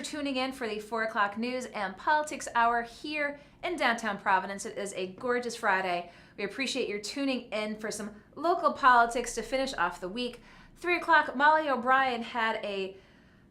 tuning in for the 4 o'clock news and politics hour here in downtown Providence. It is a gorgeous Friday. We appreciate your tuning in for some local politics to finish off the week. 3 o'clock, Molly O'Brien had a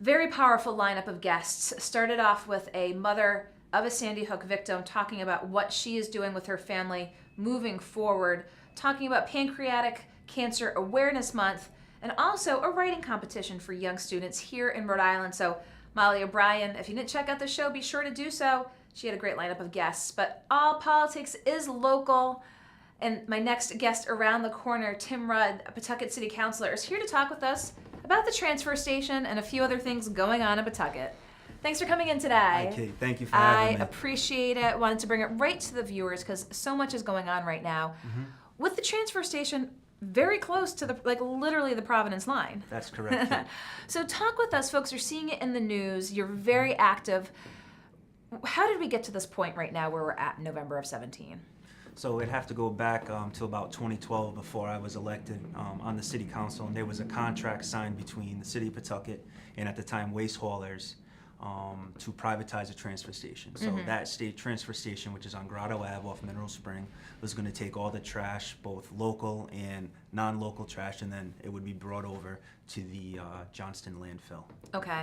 very powerful lineup of guests. Started off with a mother of a Sandy Hook victim talking about what she is doing with her family moving forward, talking about Pancreatic Cancer Awareness Month, and also a writing competition for young students here in Rhode Island. So Molly O'Brien, if you didn't check out the show, be sure to do so. She had a great lineup of guests, but all politics is local. And my next guest around the corner, Tim Rudd, a Pawtucket City Councilor, is here to talk with us about the transfer station and a few other things going on in Pawtucket. Thanks for coming in today. Hi, Kate. Thank you for having me. I appreciate it. Wanted to bring it right to the viewers because so much is going on right now. With the transfer station very close to literally the Providence line. That's correct, Kate. So talk with us, folks. You're seeing it in the news. You're very active. How did we get to this point right now where we're at in November of 17? So it'd have to go back to about 2012 before I was elected on the city council, and there was a contract signed between the city of Pawtucket and at the time waste haulers to privatize a transfer station. So that state transfer station, which is on Grotto Ave off Mineral Spring, was going to take all the trash, both local and non-local trash, and then it would be brought over to the Johnston landfill. Okay.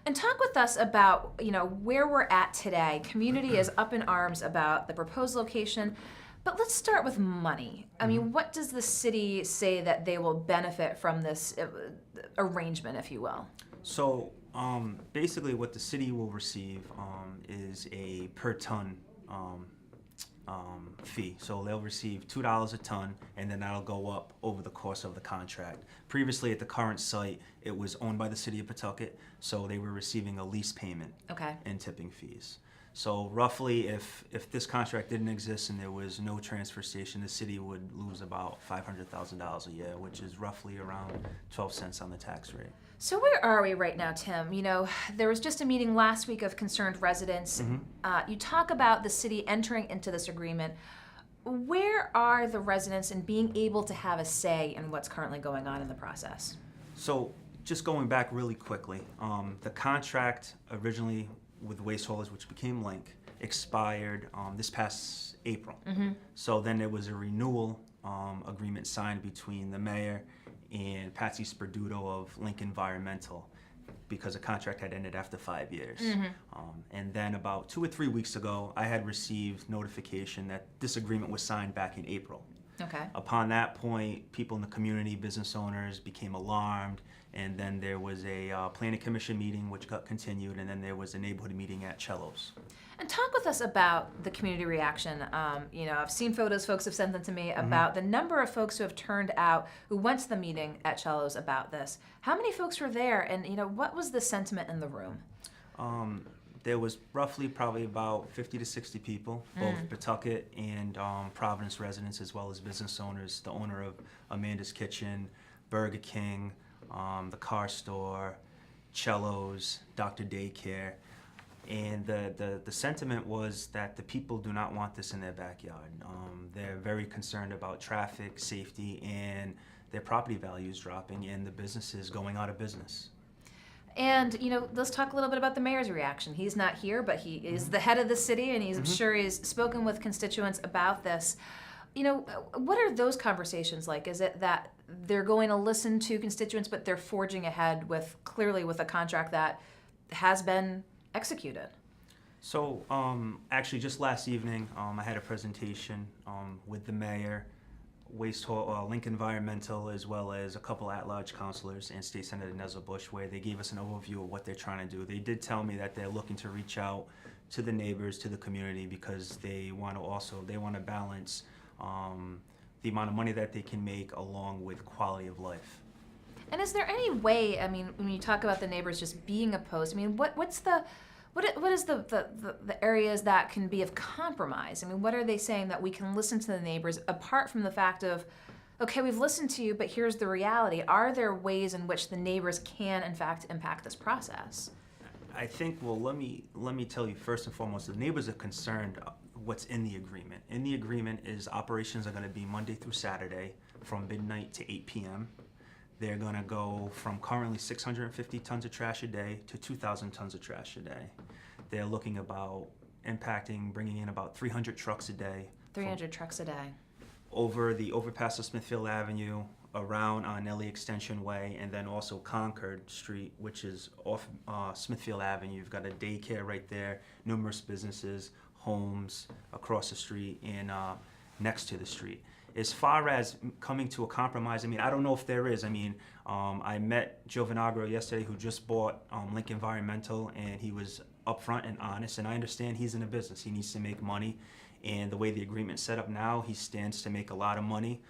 And talk with us about, where we're at today. Community is up in arms about the proposed location, but let's start with money. I mean, what does the city say that they will benefit from this arrangement, if you will? So basically what the city will receive is a per ton fee. So they'll receive $2 a ton, and then that'll go up over the course of the contract. Previously at the current site, it was owned by the city of Pawtucket, so they were receiving a lease payment and tipping fees. So roughly, if this contract didn't exist and there was no transfer station, the city would lose about $500,000 a year, which is roughly around 12 cents on the tax rate. So where are we right now, Tim? There was just a meeting last week of concerned residents. You talk about the city entering into this agreement. Where are the residents in being able to have a say in what's currently going on in the process? So just going back really quickly, the contract originally with waste haulers, which became Link, expired this past April. So then there was a renewal agreement signed between the mayor and Patsy Sperduto of Link Environmental, because the contract had ended after 5 years. And then about 2 or 3 weeks ago, I had received notification that this agreement was signed back in April. Okay. Upon that point, people in the community, business owners, became alarmed, and then there was a planning commission meeting which got continued, and then there was a neighborhood meeting at Cello's. And talk with us about the community reaction. I've seen photos, folks have sent them to me, about the number of folks who have turned out, who went to the meeting at Cello's about this. How many folks were there, and what was the sentiment in the room? There was probably about 50 to 60 people, both Pawtucket and Providence residents, as well as business owners, the owner of Amanda's Kitchen, Burger King, the car store, Cello's, Dr. Daycare. And the sentiment was that the people do not want this in their backyard. They're very concerned about traffic, safety, and their property values dropping and the businesses going out of business. And, let's talk a little bit about the mayor's reaction. He's not here, but he is the head of the city, and I'm sure he's spoken with constituents about this. What are those conversations like? Is it that they're going to listen to constituents, but they're forging ahead clearly with a contract that has been executed? So actually just last evening, I had a presentation with the mayor, Link Environmental, as well as a couple at-large councilors and State Senator Neza Bush, where they gave us an overview of what they're trying to do. They did tell me that they're looking to reach out to the neighbors, to the community, because they want to balance the amount of money that they can make along with quality of life. And is there any way, when you talk about the neighbors just being opposed, what is the areas that can be of compromise? What are they saying that we can listen to the neighbors, apart from the fact of, okay, we've listened to you, but here's the reality. Are there ways in which the neighbors can, in fact, impact this process? I think, let me tell you first and foremost, the neighbors are concerned what's in the agreement. In the agreement is operations are going to be Monday through Saturday from midnight to 8 p.m. They're going to go from currently 650 tons of trash a day to 2,000 tons of trash a day. They're looking about bringing in about 300 trucks a day. 300 trucks a day. Over the overpass of Smithfield Avenue, around on Nellie Extension Way, and then also Concord Street, which is off Smithfield Avenue. You've got a daycare right there, numerous businesses, homes across the street and next to the street. As far as coming to a compromise, I mean, I don't know if there is. I mean, I met Joe Vinagro yesterday, who just bought Link Environmental, and he was upfront and honest, and I understand he's in a business. He needs to make money, and the way the agreement's set up now, he stands to make a lot of money.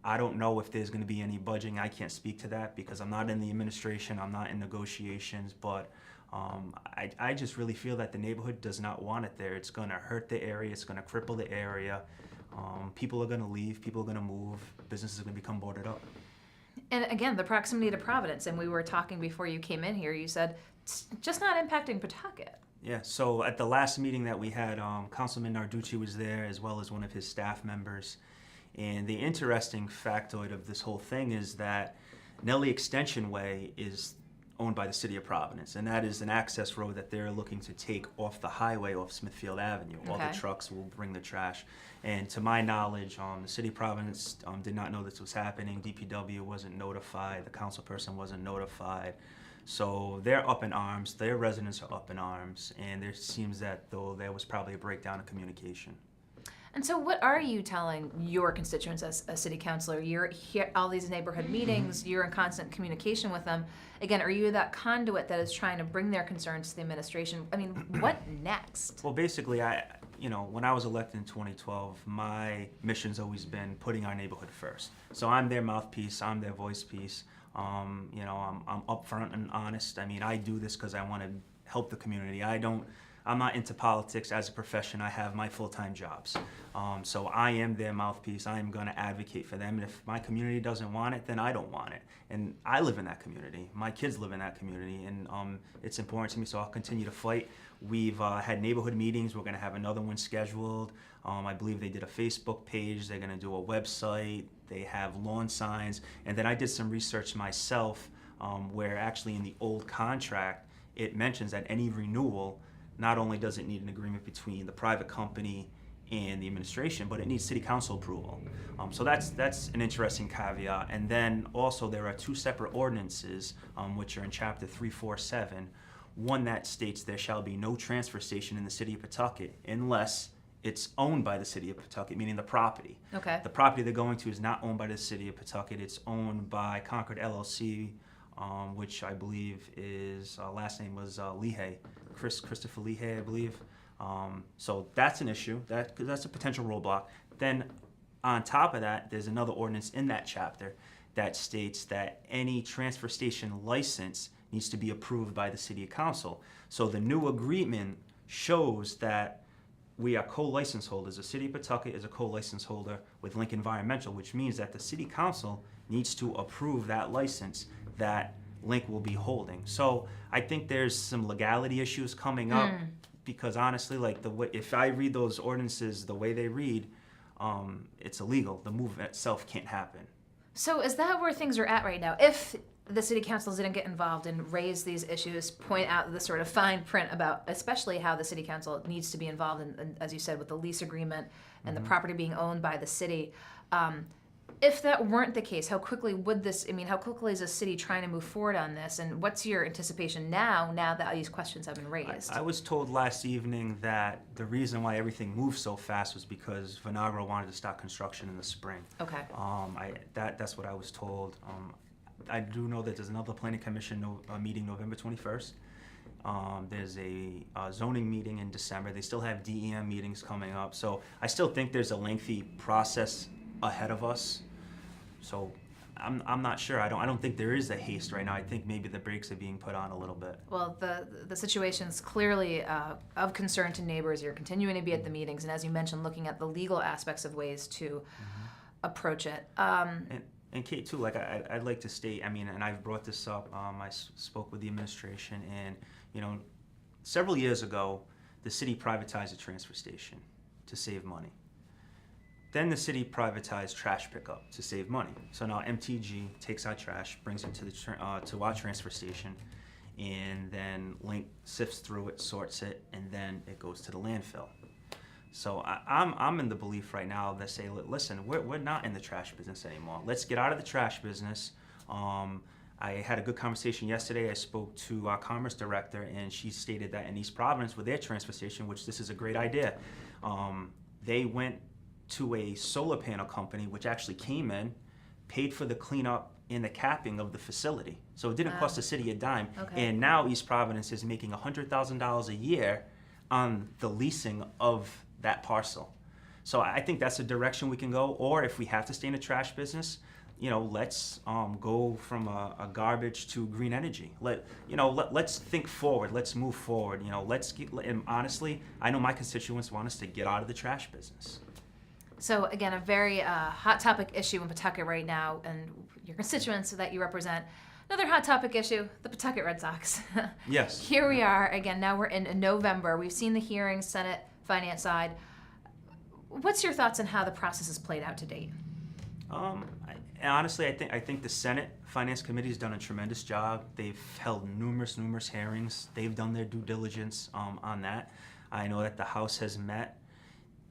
I don't know if there's going to be any budging. I can't speak to that because I'm not in the administration, I'm not in negotiations, but I just really feel that the neighborhood does not want it there. It's going to hurt the area, it's going to cripple the area. People are going to leave, people are going to move, businesses are going to become boarded up. And again, the proximity to Providence, and we were talking before you came in here, you said it's just not impacting Pawtucket. Yeah, so at the last meeting that we had, Councilman Narducci was there as well as one of his staff members. And the interesting factoid of this whole thing is that Nellie Extension Way is owned by the city of Providence, and that is an access road that they're looking to take off the highway off Smithfield Avenue. All the trucks will bring the trash. And to my knowledge, the city of Providence did not know this was happening. DPW wasn't notified, the council person wasn't notified. So they're up in arms, their residents are up in arms, and there seems that though there was probably a breakdown of communication. And so what are you telling your constituents as a city councilor? You're here, all these neighborhood meetings, you're in constant communication with them. Again, are you that conduit that is trying to bring their concerns to the administration? I mean, what next? Well, basically, when I was elected in 2012, my mission's always been putting our neighborhood first. So I'm their mouthpiece, I'm their voice piece. I'm upfront and honest. I mean, I do this because I want to help the community. I'm not into politics as a profession. I have my full-time jobs. So I am their mouthpiece. I am going to advocate for them. And if my community doesn't want it, then I don't want it. And I live in that community. My kids live in that community. And it's important to me, so I'll continue to fight. We've had neighborhood meetings. We're going to have another one scheduled. I believe they did a Facebook page. They're going to do a website. They have lawn signs. And then I did some research myself where actually in the old contract, it mentions that any renewal, not only does it need an agreement between the private company and the administration, but it needs city council approval. So that's an interesting caveat. And then also there are two separate ordinances, which are in chapter 347. One that states there shall be no transfer station in the city of Pawtucket unless it's owned by the city of Pawtucket, meaning the property. Okay. The property they're going to is not owned by the city of Pawtucket. It's owned by Concord LLC, which I believe is, last name was Lehigh. Christopher Lehigh, I believe. So that's an issue. That's a potential roadblock. Then on top of that, there's another ordinance in that chapter that states that any transfer station license needs to be approved by the city council. So the new agreement shows that we are co-license holders. The city of Pawtucket is a co-license holder with Link Environmental, which means that the city council needs to approve that license that Link will be holding. So I think there's some legality issues coming up because honestly, like if I read those ordinances the way they read, it's illegal. The move itself can't happen. So is that where things are at right now? If the city council didn't get involved and raise these issues, point out the sort of fine print about especially how the city council needs to be involved in, as you said, with the lease agreement and the property being owned by the city. If that weren't the case, how quickly is the city trying to move forward on this? And what's your anticipation now that all these questions have been raised? I was told last evening that the reason why everything moved so fast was because Vinagro wanted to start construction in the spring. Okay. That's what I was told. I do know that there's another planning commission meeting November 21st. There's a zoning meeting in December. They still have DEM meetings coming up. So I still think there's a lengthy process ahead of us. So I'm not sure. I don't think there is a haste right now. I think maybe the brakes are being put on a little bit. Well, the situation's clearly of concern to neighbors. You're continuing to be at the meetings, and as you mentioned, looking at the legal aspects of ways to approach it. And Kate, too, like I'd like to state, and I've brought this up, I spoke with the administration, and, several years ago, the city privatized a transfer station to save money. Then the city privatized trash pickup to save money. So now MTG takes our trash, brings it to to our transfer station, and then Link sifts through it, sorts it, and then it goes to the landfill. So I'm in the belief right now that say, listen, we're not in the trash business anymore. Let's get out of the trash business. I had a good conversation yesterday. I spoke to our commerce director, and she stated that in East Providence with their transfer station, which this is a great idea, they went to a solar panel company, which actually came in, paid for the cleanup and the capping of the facility. So it didn't cost the city a dime. Okay. And now East Providence is making $100,000 a year on the leasing of that parcel. So I think that's a direction we can go. Or if we have to stay in the trash business, let's go from a garbage to green energy. Let's think forward. Let's move forward. And honestly, I know my constituents want us to get out of the trash business. So again, a very hot topic issue in Pawtucket right now, and your constituents that you represent. Another hot topic issue, the Pawtucket Red Sox. Yes. Here we are again. Now we're in November. We've seen the hearings, Senate Finance side. What's your thoughts on how the process has played out to date? Honestly, I think the Senate Finance Committee has done a tremendous job. They've held numerous hearings. They've done their due diligence on that. I know that the House has met.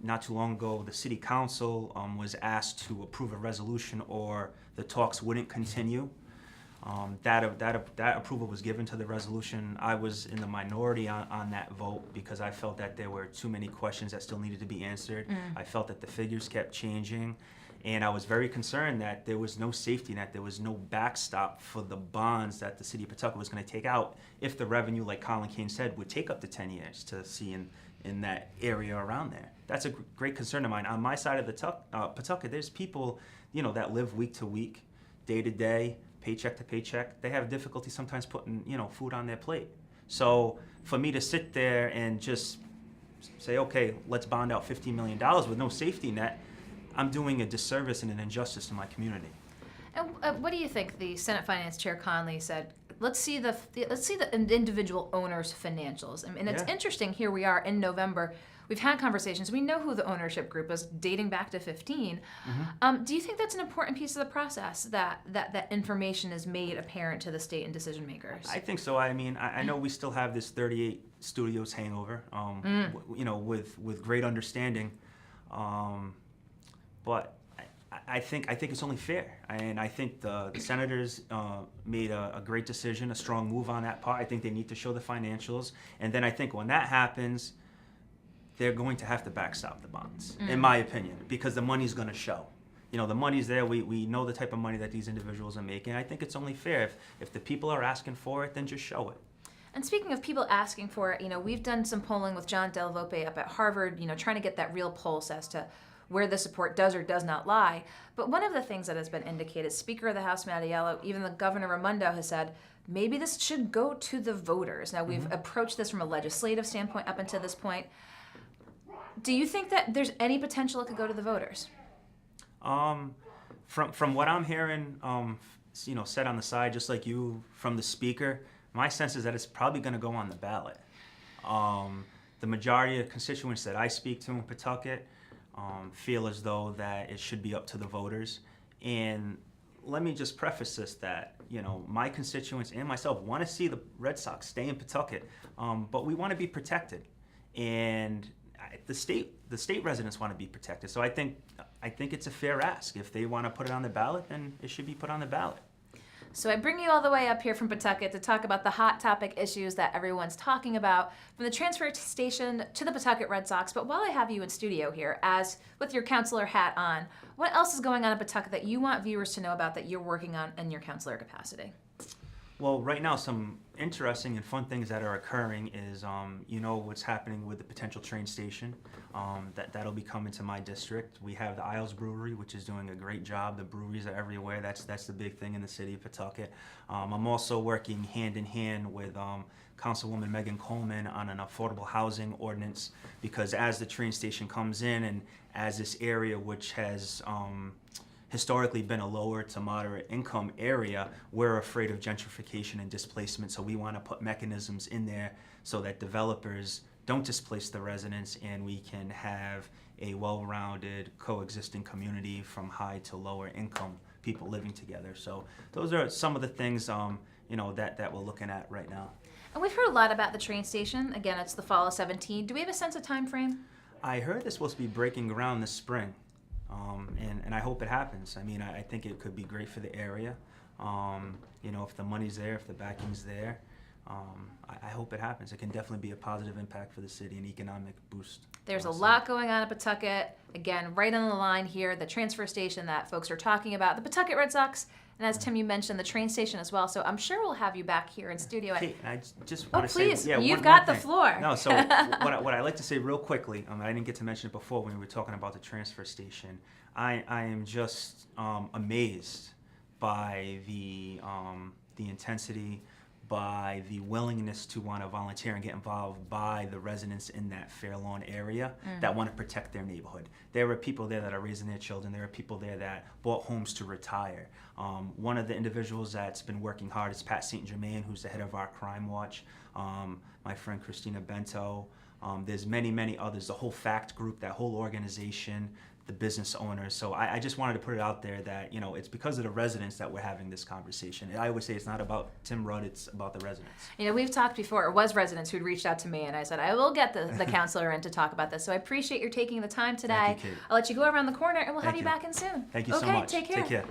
Not too long ago, the City Council was asked to approve a resolution, or the talks wouldn't continue. That approval was given to the resolution. I was in the minority on that vote because I felt that there were too many questions that still needed to be answered. I felt that the figures kept changing, and I was very concerned that there was no safety net, there was no backstop for the bonds that the city of Pawtucket was going to take out if the revenue, like Colin Kane said, would take up to 10 years to see in that area around there. That's a great concern of mine. On my side of the Pawtucket, there's people, that live week to week, day to day, paycheck to paycheck. They have difficulty sometimes putting, food on their plate. So for me to sit there and just say, okay, let's bond out $15 million with no safety net, I'm doing a disservice and an injustice to my community. And what do you think? The Senate Finance Chair Conley said, let's see the individual owner's financials. And it's interesting. Here we are in November. We've had conversations. We know who the ownership group is, dating back to 15. Do you think that's an important piece of the process, that information is made apparent to the state and decision makers? I think so. I mean, I know we still have this 38 Studios hangover, with great understanding, but I think it's only fair, and I think the senators made a great decision, a strong move on that part. I think they need to show the financials, and then I think when that happens, they're going to have to backstop the bonds, in my opinion, because the money's going to show. The money's there. We know the type of money that these individuals are making. I think it's only fair if the people are asking for it, then just show it. And speaking of people asking for it, we've done some polling with John Del Vope up at Harvard, trying to get that real pulse as to where the support does or does not lie. But one of the things that has been indicated, Speaker of the House Mattiello, even the Governor Raimondo has said, maybe this should go to the voters. Now, we've approached this from a legislative standpoint up until this point. Do you think that there's any potential it could go to the voters? From what I'm hearing, said on the side, just like you, from the speaker, my sense is that it's probably going to go on the ballot. The majority of constituents that I speak to in Pawtucket feel as though that it should be up to the voters. And let me just preface this that, my constituents and myself want to see the Red Sox stay in Pawtucket, but we want to be protected. And the state residents want to be protected. So I think it's a fair ask. If they want to put it on the ballot, then it should be put on the ballot. So I bring you all the way up here from Pawtucket to talk about the hot topic issues that everyone's talking about, from the transfer station to the Pawtucket Red Sox. But while I have you in studio here, as with your counselor hat on, what else is going on in Pawtucket that you want viewers to know about that you're working on in your counselor capacity? Well, right now, some interesting and fun things that are occurring is, what's happening with the potential train station. That'll be coming to my district. We have the Isles Brewery, which is doing a great job. The breweries are everywhere. That's the big thing in the city of Pawtucket. I'm also working hand in hand with Councilwoman Megan Coleman on an affordable housing ordinance, because as the train station comes in, and as this area, which has historically been a lower to moderate income area, we're afraid of gentrification and displacement. So we want to put mechanisms in there so that developers don't displace the residents, and we can have a well-rounded coexisting community from high to lower income people living together. So those are some of the things that we're looking at right now. And we've heard a lot about the train station. Again, it's the fall of 17. Do we have a sense of time frame? I heard they're supposed to be breaking ground this spring, and I hope it happens. I mean, I think it could be great for the area. If the money's there, if the backing's there, I hope it happens. It can definitely be a positive impact for the city, an economic boost. There's a lot going on at Pawtucket. Again, right on the line here, the transfer station that folks are talking about, the Pawtucket Red Sox, and as Tim, you mentioned, the train station as well. So I'm sure we'll have you back here in studio. Hey, I just want to say, please, you've got the floor. No, so what I like to say real quickly, I didn't get to mention it before when we were talking about the transfer station. I am just amazed by the intensity, by the willingness to want to volunteer and get involved by the residents in that Fair Lawn area that want to protect their neighborhood. There are people there that are raising their children. There are people there that bought homes to retire. One of the individuals that's been working hard is Pat St. Germain, who's the head of our crime watch. My friend Christina Bento. There's many others. The whole FACT group, that whole organization, the business owners. So I just wanted to put it out there that, it's because of the residents that we're having this conversation. And I would say it's not about Tim Rudd, it's about the residents. We've talked before, it was residents who'd reached out to me, and I said, I will get the counselor in to talk about this. So I appreciate your taking the time today. Thank you, Kate. I'll let you go around the corner, and we'll have Thank you you. back in soon. Thank you so Okay, much. take care. Take care.